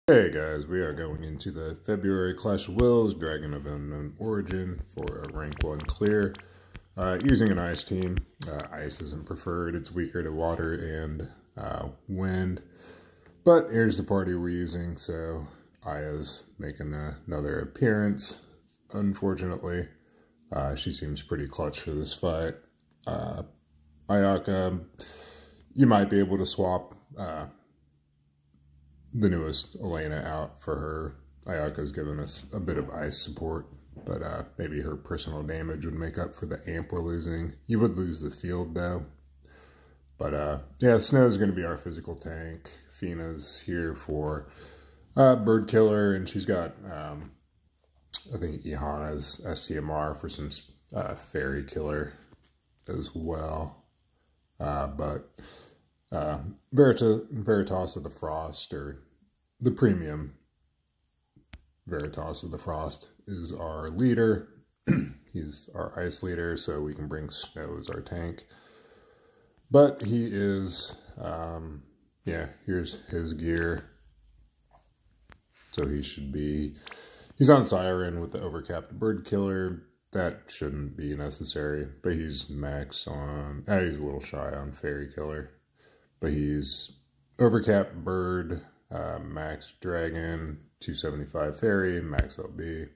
Hey guys, we are going into the February Clash of Wills, Dragon of Unknown Origin for a rank 1 clear. Using an ice team. Ice isn't preferred, it's weaker to water and wind. But here's the party we're using, so Aya's making another appearance, unfortunately. She seems pretty clutch for this fight. Ayaka, you might be able to swap the newest Elena out for her. Ayaka's given us a bit of ice support, but maybe her personal damage would make up for the amp we're losing. You would lose the field though. But yeah, Snow's going to be our physical tank. Fina's here for Bird Killer, and she's got, I think, Ihana's STMR for some Fairy Killer as well. But Veritas of the Frost, or the premium Veritas of the Frost, is our leader. He's our ice leader, so we can bring Snow as our tank. But he is, yeah, here's his gear. So he should be, he's on Siren with the overcapped Bird Killer. That shouldn't be necessary, but he's max on, he's a little shy on Fairy Killer. But he's overcapped Bird, max Dragon, 275 Fairy, max LB.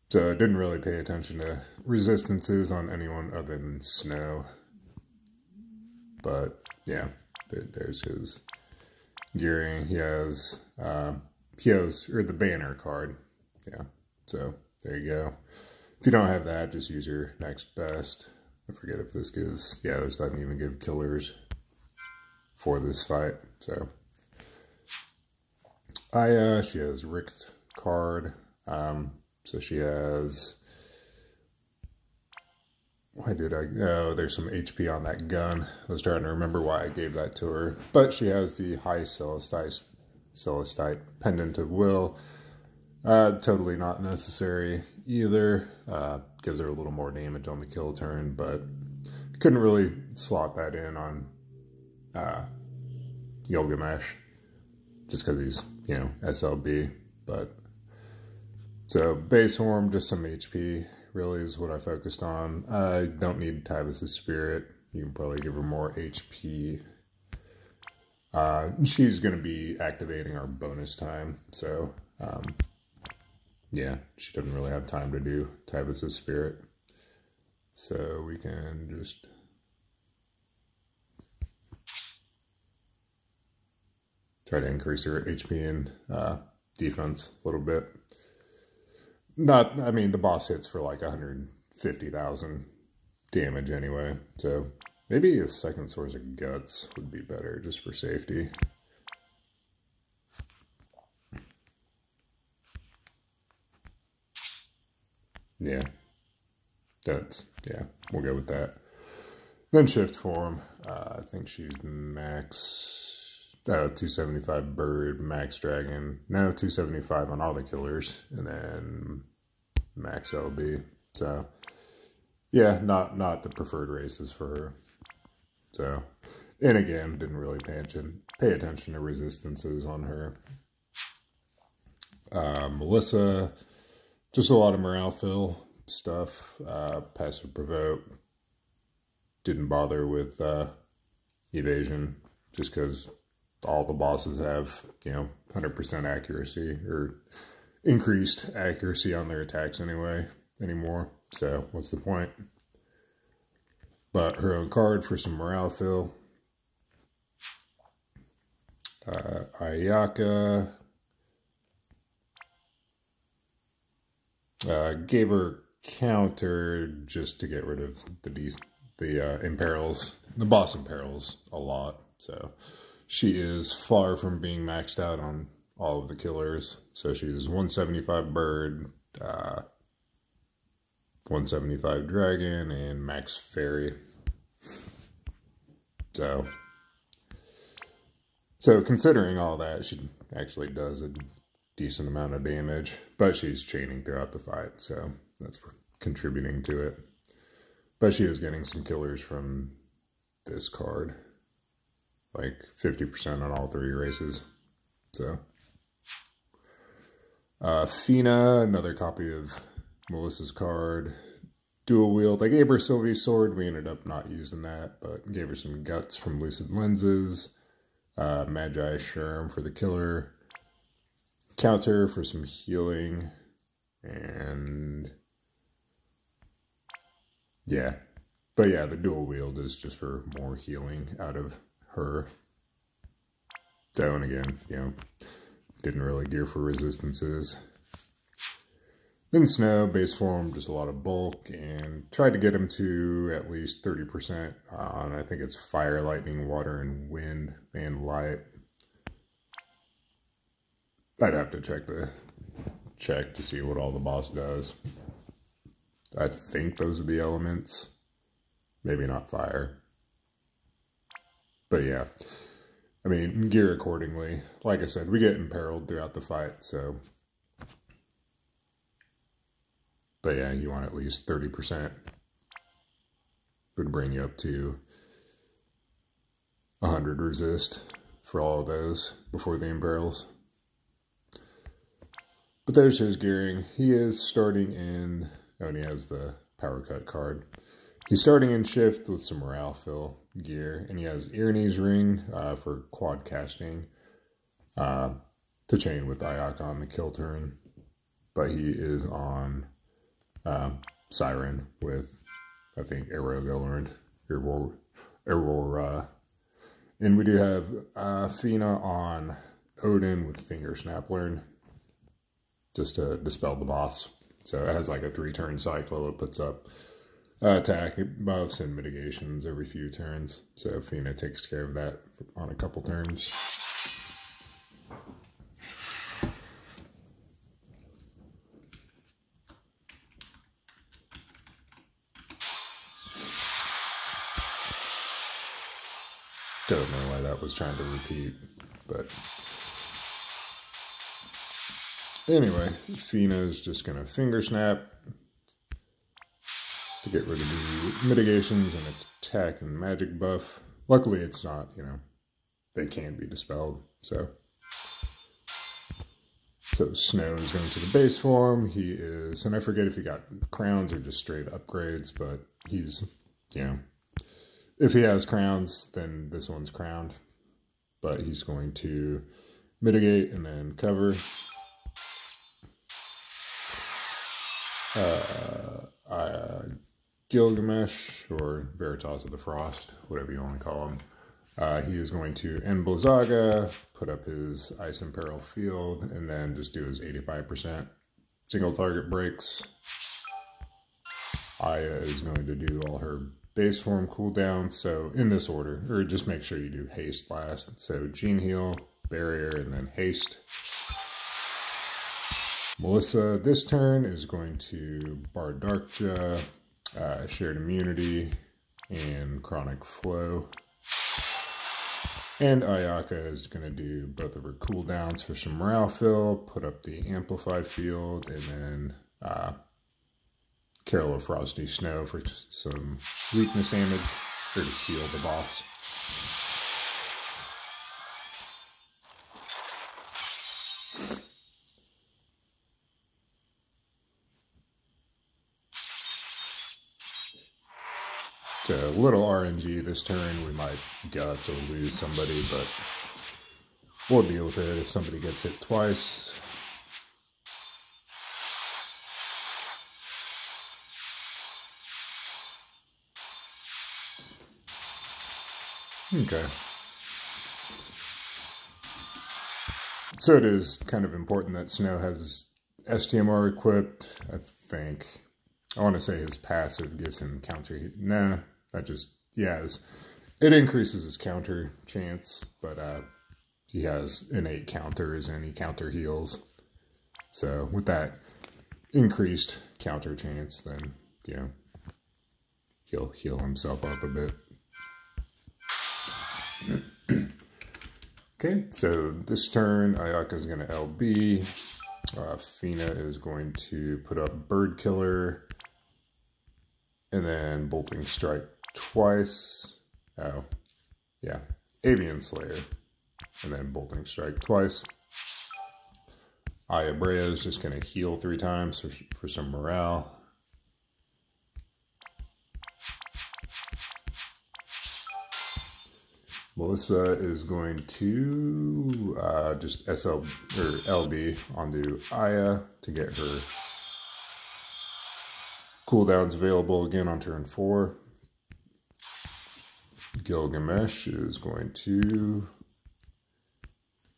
So I didn't really pay attention to resistances on anyone other than Snow. But yeah, there's his gearing. He has or the banner card. Yeah, so there you go. If you don't have that, just use your next best. I forget if this gives, yeah, this doesn't even give killers for this fight. So she has Rick's card. So she has, why did I, oh, there's some HP on that gun. I was trying to remember why I gave that to her. But she has the High Celestite Pendant of Will. Totally not necessary either. Gives her a little more damage on the kill turn, but couldn't really slot that in on Gilgamesh, just because he's, you know, SLB. But so base form, just some HP really is what I focused on. I don't need Tyvus' Spirit. You can probably give her more HP. She's going to be activating our bonus time, so yeah, she doesn't really have time to do Tyvus' Spirit. So we can just try to increase her HP and defense a little bit. Not, I mean, the boss hits for like 150,000 damage anyway. So maybe a second Source of Guts would be better just for safety. Yeah, yeah, we'll go with that. Then Shift Form, I think she's max, 275 Bird, max Dragon, no, 275 on all the killers, and then max LB. So, yeah, not the preferred races for her. So, and again, didn't really pay attention to resistances on her. Melissa, just a lot of morale fill stuff. Passive provoke. Didn't bother with evasion, just because all the bosses have, you know, 100% accuracy, or increased accuracy on their attacks anymore. So what's the point? But her own card for some morale fill. Ayaka. Gave her counter just to get rid of the imperils, the boss imperils a lot. So she is far from being maxed out on all of the killers. So she's 175 Bird, 175 Dragon, and max Fairy. So considering all that, she actually does a decent amount of damage, but she's chaining throughout the fight, so that's contributing to it. But she is getting some killers from this card, like 50% on all 3 races. So, Fina, another copy of Melissa's card. Dual wield. I gave her Sylvie's sword. We ended up not using that, but gave her some guts from Lucid Lenses. Magi Sherm for the killer. Counter for some healing. And yeah. But yeah, the dual wield is just for more healing out of her. So, and again, you know, didn't really gear for resistances. Then Snow, base form, just a lot of bulk, and tried to get him to at least 30% on, I think it's fire, lightning, water, and wind, and light. I'd have to check to see what all the boss does. I think those are the elements. Maybe not fire. But yeah, I mean, gear accordingly. Like I said, we get imperiled throughout the fight, so... But yeah, you want at least 30%. Would bring you up to 100 resist for all of those before the imperils. But there's his gearing. He is starting in... Oh, and he has the power cut card. He's starting in shift with some morale fill gear. And he has Irony's ring for quad casting to chain with Ayaka on the kill turn. But he is on... Siren with, I think, Aurora, and we do have Fina on Odin with Finger Snappler, just to dispel the boss. So it has like a 3-turn cycle. It puts up attack buffs and mitigations every few turns. So Fina takes care of that on a couple turns. Don't know why that was trying to repeat, but anyway, Fina is just going to finger snap to get rid of the mitigations and attack and magic buff. Luckily, it's not, you know, they can be dispelled, so Snow is going to the base form. He is, and I forget if he got crowns or just straight upgrades, but he's, you know, if he has crowns, then this one's crowned. But he's going to mitigate and then cover. Gilgamesh, or Veritas of the Frost, whatever you want to call him. He is going to end Blizzaga, put up his Ice Imperil field, and then just do his 85% single target breaks. Aya is going to do all her base form cooldown, so in this order, or just make sure you do haste last. So Gene Heal, Barrier, and then haste. Melissa this turn is going to Bar Darkja, Shared Immunity, and Chronic Flow. And Ayaka is going to do both of her cooldowns for some morale fill, put up the Amplify field, and then Carol of Frosty Snow for some weakness damage, or to seal the boss. So a little RNG this turn, we might guts or lose somebody, but we'll deal with it if somebody gets hit twice. Okay. So it is kind of important that Snow has STMR equipped. I think, I want to say his passive gives him counter. Nah, that just, it increases his counter chance, but he has innate counters and he counter heals. So with that increased counter chance, then, you know, he'll heal himself up a bit. Okay, so this turn, Ayaka is going to LB. Fina is going to put up Bird Killer. And then Bolting Strike twice. Oh, yeah. Avian Slayer. And then Bolting Strike twice. Aya Brea is just going to heal 3 times for some morale. Melissa is going to just SL or LB onto Aya to get her cooldowns available again on turn 4. Gilgamesh is going to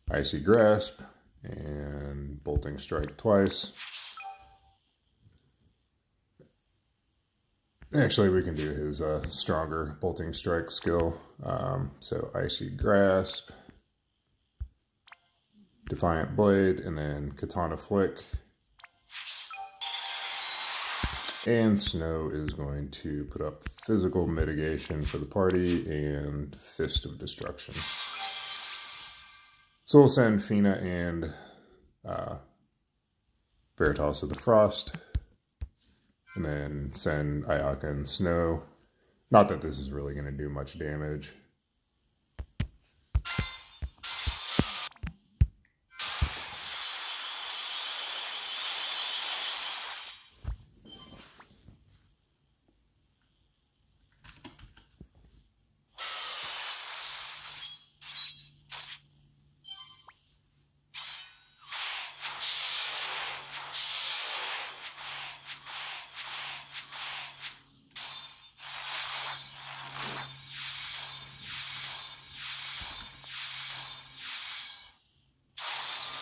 Icy Grasp and Bolting Strike twice. Actually, we can do his stronger Bolting Strike skill. So Icy Grasp, Defiant Blade, and then Katana Flick. And Snow is going to put up Physical Mitigation for the party and Fist of Destruction. So we'll send Fina and Veritas of the Frost. And then send Ayaka and Snow. Not that this is really going to do much damage.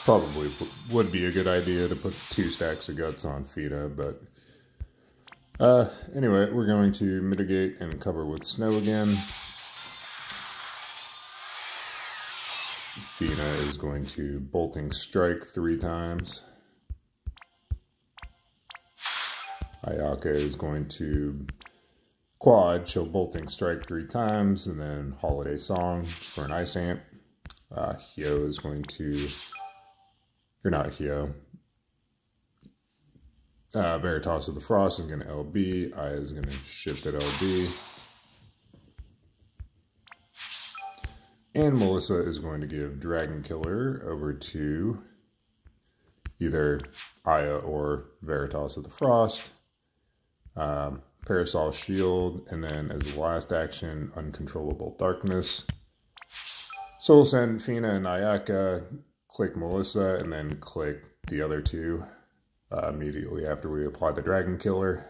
Probably would be a good idea to put 2 stacks of guts on Fina, but anyway, we're going to mitigate and cover with Snow again. Fina is going to Bolting Strike 3 times. Ayaka is going to quad, she'll Bolting Strike 3 times, and then Holiday Song for an Ice Amp. Hyo is going to... Or not Hyo. Veritas of the Frost is going to LB. Aya is going to shift at LB. And Melissa is going to give Dragon Killer over to either Aya or Veritas of the Frost. Parasol Shield, and then as the last action, Uncontrollable Darkness. So we'll send Fina and Ayaka, click Melissa, and then click the other 2 immediately after we apply the Dragon Killer.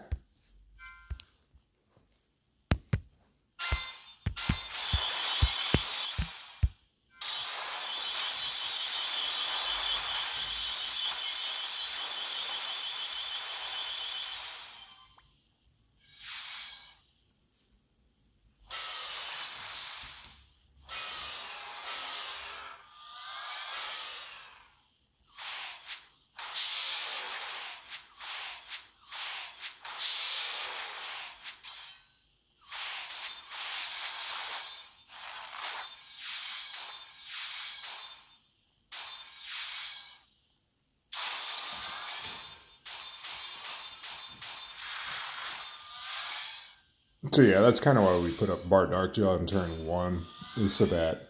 So yeah, that's kind of why we put up Bar Darkjaw in turn 1, is so that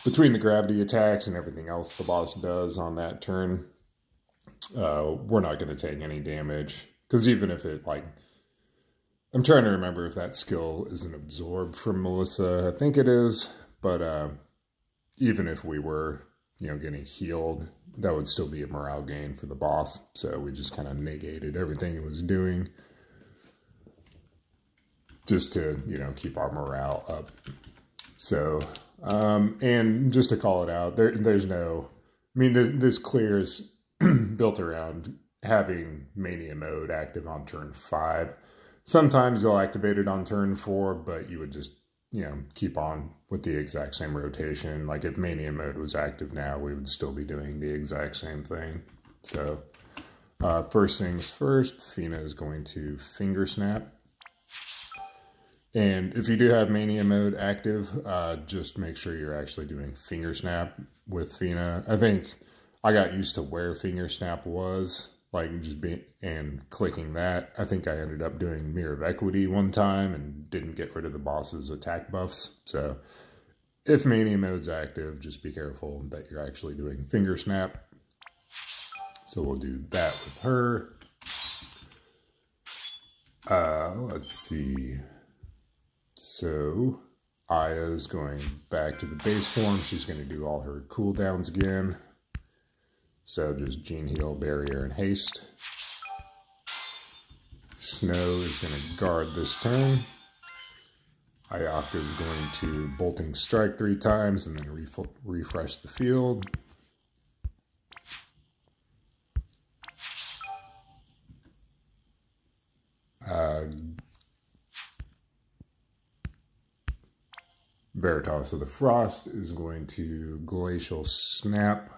between the gravity attacks and everything else the boss does on that turn, we're not going to take any damage. Because even if it, like, I'm trying to remember if that skill isn't absorbed from Melissa. I think it is, but even if we were, getting healed, that would still be a morale gain for the boss. So we just kind of negated everything it was doing, just to, keep our morale up. So, and just to call it out, there's no, this clear is built around having Mania Mode active on turn 5. Sometimes you'll activate it on turn 4, but you would just, keep on with the exact same rotation. Like if Mania Mode was active now, we would still be doing the exact same thing. So, first things first, Fina is going to Finger Snap. And if you do have Mania Mode active, just make sure you're actually doing Finger Snap with Fina. I think I got used to where Finger Snap was, like and clicking that. I think I ended up doing Mirror of Equity one time and didn't get rid of the boss's attack buffs. So If Mania Mode's active, just be careful that you're actually doing Finger Snap. So we'll do that with her. Let's see. So Aya's going back to the base form. She's going to do all her cooldowns again. So just Gene Heal, Barrier, and Haste. Snow is going to guard this turn. Ayaka is going to Bolting Strike 3 times and then refresh the field. Veritas of the Frost is going to Glacial Snap.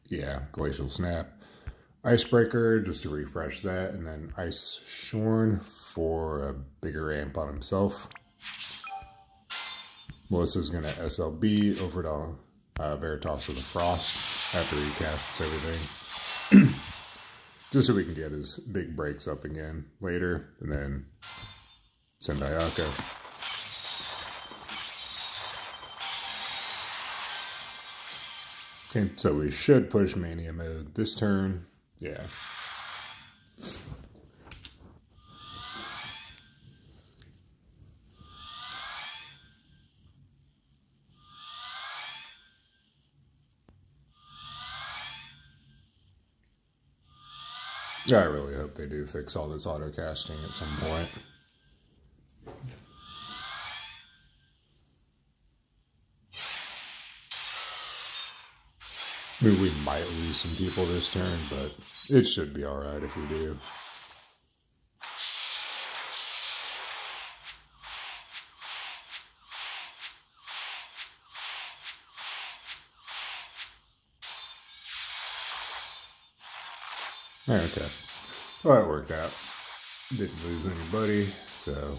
Yeah, Glacial Snap. Icebreaker, just to refresh that, and then Ice Shorn for a bigger amp on himself. Melissa's going to SLB over to Veritas of the Frost after he casts everything. Just so we can get his big breaks up again later, and then send Ayaka. Okay, so we should push Mania Mode this turn. Yeah. I really hope they do fix all this auto casting at some point. I mean, we might lose some people this turn, but it should be alright if we do. Okay. Well, that worked out. Didn't lose anybody, so...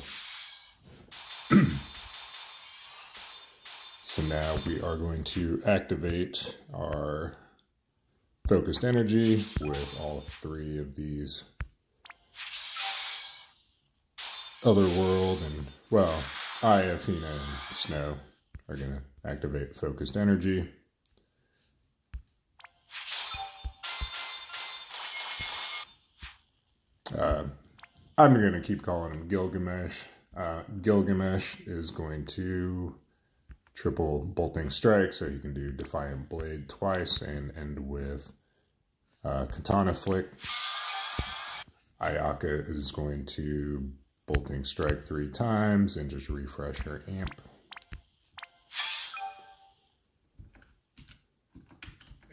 So now we are going to activate our Focused Energy with all 3 of these Otherworld and, well, Aya, Athena, and Snow are going to activate Focused Energy. I'm going to keep calling him Gilgamesh. Gilgamesh is going to triple Bolting Strike, so he can do Defiant Blade twice and end with Katana Flick. Ayaka is going to Bolting Strike 3 times and just refresh her amp.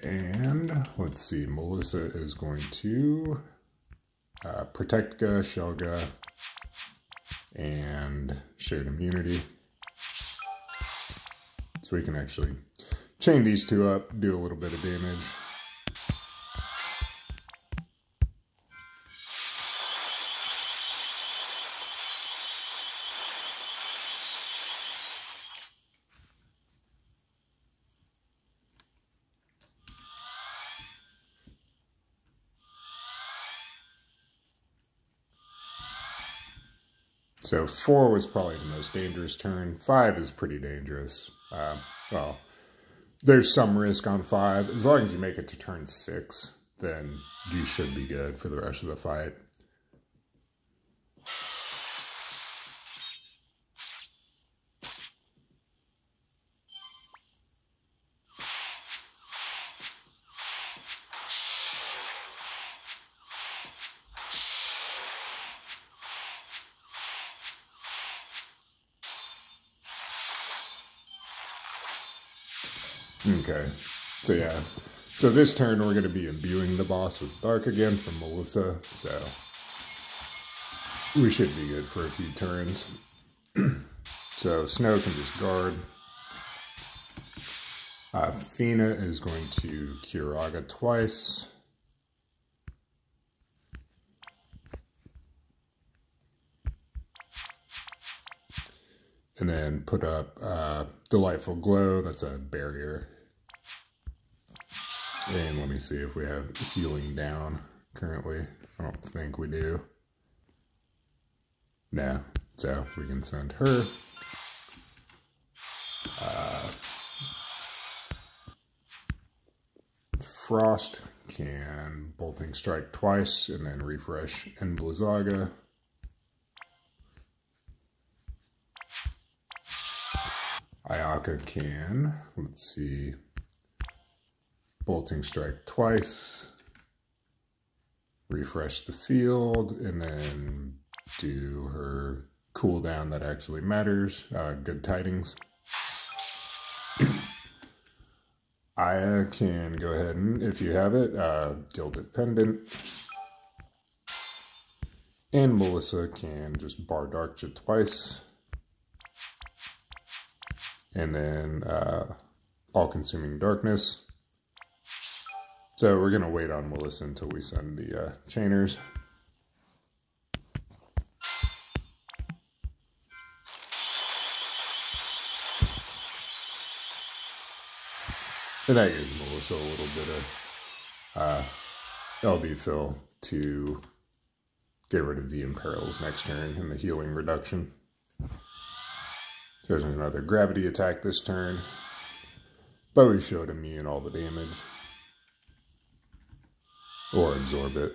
And let's see, Melissa is going to Protect Ga, Shelga, and Shared Immunity. So we can actually chain these 2 up, do a little bit of damage. So 4 was probably the most dangerous turn. 5 is pretty dangerous. Well, there's some risk on 5. As long as you make it to turn 6, then you should be good for the rest of the fight. Okay, so yeah. So this turn we're going to be imbuing the boss with Dark again from Melissa, so we should be good for a few turns. So Snow can just guard. Athena is going to Kiraga twice. And then put up Delightful Glow, that's a barrier. And let me see if we have healing down currently. I don't think we do. No, so we can send her. Frost can Bolting Strike twice and then refresh and Blizzaga. Ayaka can, let's see, Bolting Strike twice, refresh the field, and then do her cooldown that actually matters, Good Tidings. Aya can go ahead and, if you have it, Gilded Pendant. And Melissa can just Bar Darkja twice. And then All-Consuming Darkness. So we're going to wait on Melissa until we send the Chainers. And that gives Melissa a little bit of LB fill to get rid of the Imperils next turn and the healing reduction. There's another gravity attack this turn, but we showed immune all the damage. Or absorb it.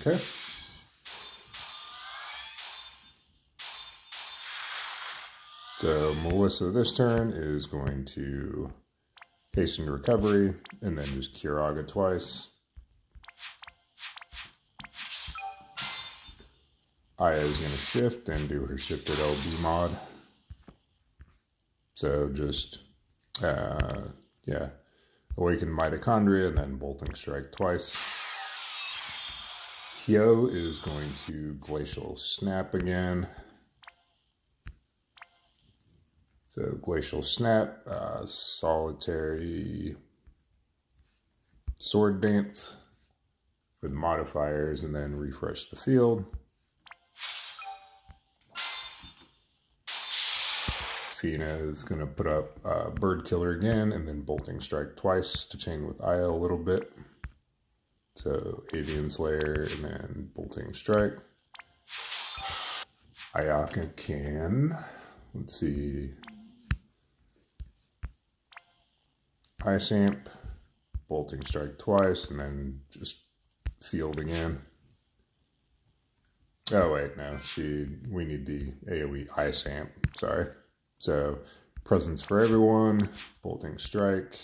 Okay. So Melissa this turn is going to Hasten Recovery and then just Curaga twice. Aya is going to shift and do her shifted LB mod. So just, yeah, Awaken Mitochondria and then Bolting Strike twice. Hyo is going to Glacial Snap again. So Glacial Snap, Solitary Sword Dance for the modifiers, and then refresh the field. Fina is going to put up Bird Killer again, and then Bolting Strike twice to chain with Aya a little bit. So Avian Slayer and then Bolting Strike. Ayaka can, let's see, Ice Amp, Bolting Strike twice, and then just field again. Oh wait, no, we need the AoE Ice Amp, sorry. So Presence for Everyone, Bolting Strike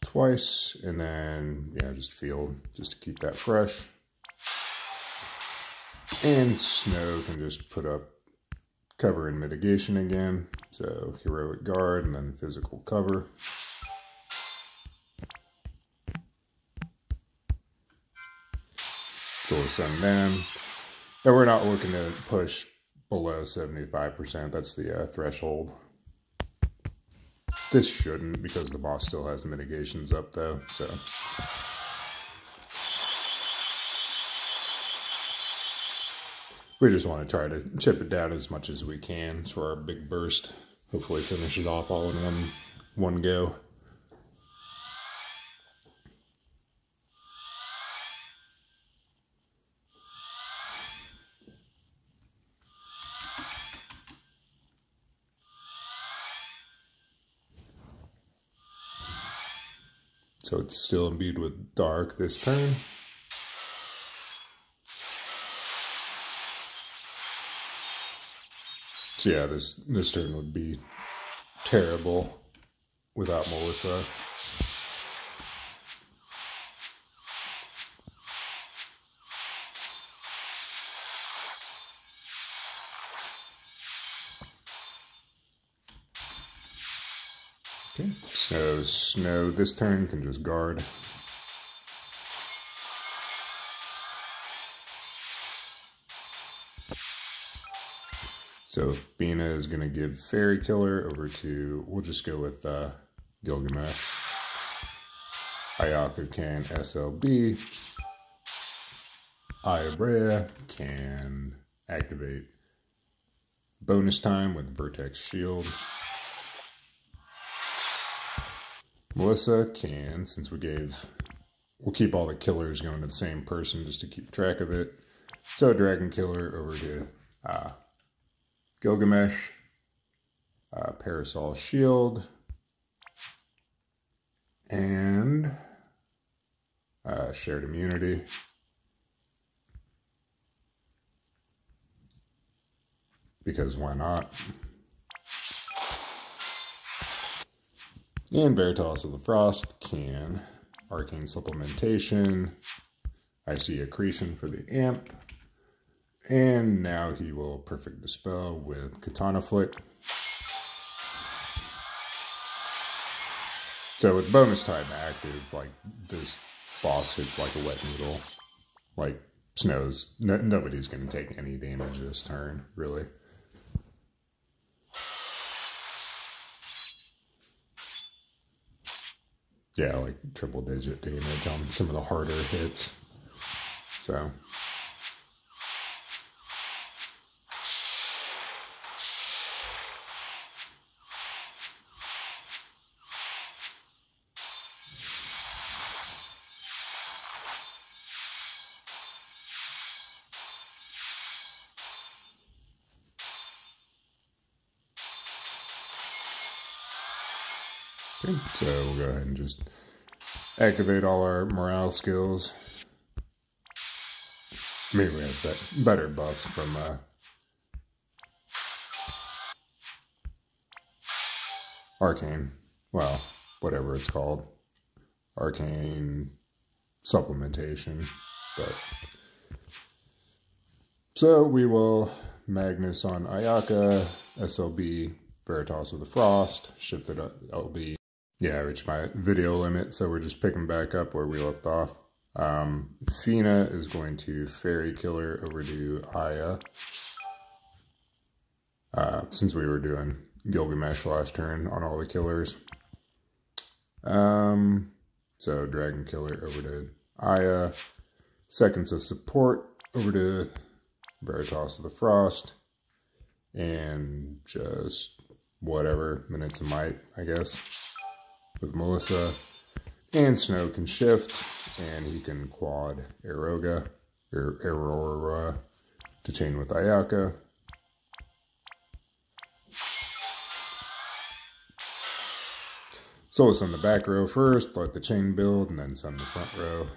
twice, and then, yeah, just field, just to keep that fresh. And Snow can just put up cover and mitigation again. So Heroic Guard and then Physical Cover. So we'll send them. And we're not looking to push below 75%. That's the threshold. This shouldn't, because the boss still has mitigations up though, so. We just want to try to chip it down as much as we can for our big burst. Hopefully finish it off all in one go. So it's still imbued with dark this turn. So yeah, this turn would be terrible without Melissa. Okay, so Snow this turn can just guard. So Bina is going to give Fairy Killer over to, we'll just go with Gilgamesh. Ayaka can SLB. Ayabrea can activate bonus time with Vertex Shield. Melissa can, since we'll keep all the killers going to the same person just to keep track of it. So Dragon Killer over to Gilgamesh. Parasol Shield. And Shared Immunity. Because why not? And Veritas of the Frost can Arcane Supplementation, Icy Accretion for the Amp, and now he will Perfect Dispel with Katana Flick. So with bonus time active, like this boss hits like a wet noodle. Like Snow's, nobody's going to take any damage this turn, really. Yeah, like triple digit damage on some of the harder hits. So. Okay, so we'll go ahead and just activate all our morale skills. Maybe we have better buffs from Arcane. Well, whatever it's called. Arcane Supplementation. But so we will Magnus on Ayaka, SLB, Veritas of the Frost, shifted LB. Yeah, I reached my video limit, so we're just picking back up where we left off. Fina is going to Fairy Killer over to Aya. Since we were doing Gilgamesh last turn on all the killers. So Dragon Killer over to Aya. Seconds of Support over to Veritas of the Frost. And just whatever, Minutes of Might, I guess, with Melissa. And Snow can shift, and he can quad Aurora to chain with Ayaka. So we'll send the back row first, let the chain build, and then send the front row.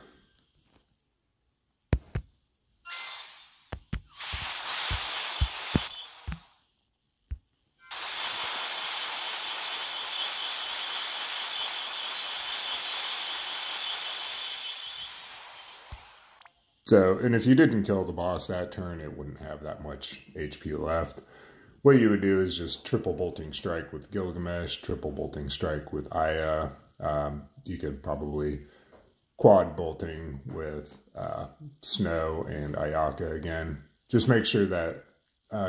So, and if you didn't kill the boss that turn, it wouldn't have that much HP left. What you would do is just triple bolting strike with Gilgamesh, triple bolting strike with Aya. You could probably quad bolting with Snow and Ayaka again. Just make sure that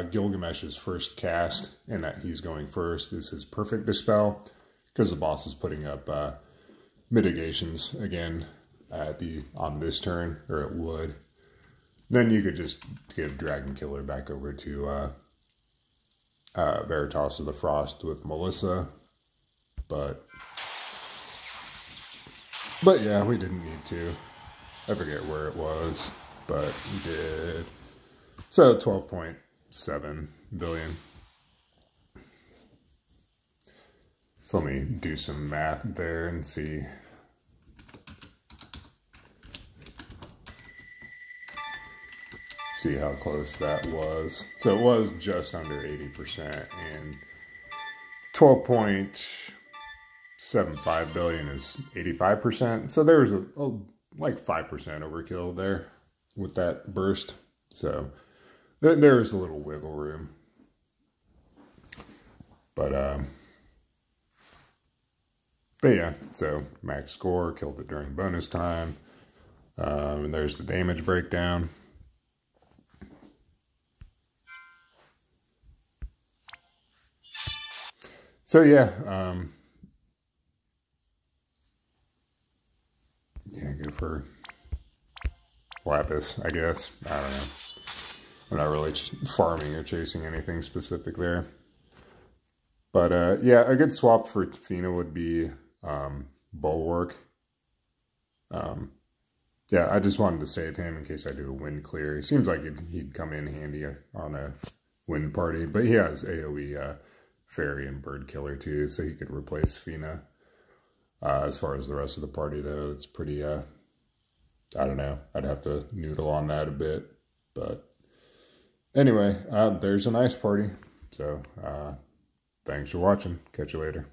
Gilgamesh's first cast and that he's going first is his Perfect Dispel, because the boss is putting up mitigations again on this turn, or it would. Then you could just give Dragon Killer back over to Veritas of the Frost with Melissa, but yeah, we didn't need to. I forget where it was, but we did. So 12.7 billion. So let me do some math there and see. See how close that was. So it was just under 80%, and 12.75 billion is 85%. So there was a like 5% overkill there with that burst. So there was a little wiggle room. But yeah, so max score, killed it during bonus time. And there's the damage breakdown. So yeah, yeah, go for Lapis, I guess. I don't know. I'm not really farming or chasing anything specific there. But yeah, a good swap for Fina would be Bulwark. Um, yeah, I just wanted to save him in case I do a wind clear. He seems like he'd come in handy on a wind party, but he has AoE Fairy and Bird Killer too, so he could replace Fina. As far as the rest of the party, though, it's pretty, I don't know. I'd have to noodle on that a bit. But anyway, there's a nice party. So thanks for watching. Catch you later.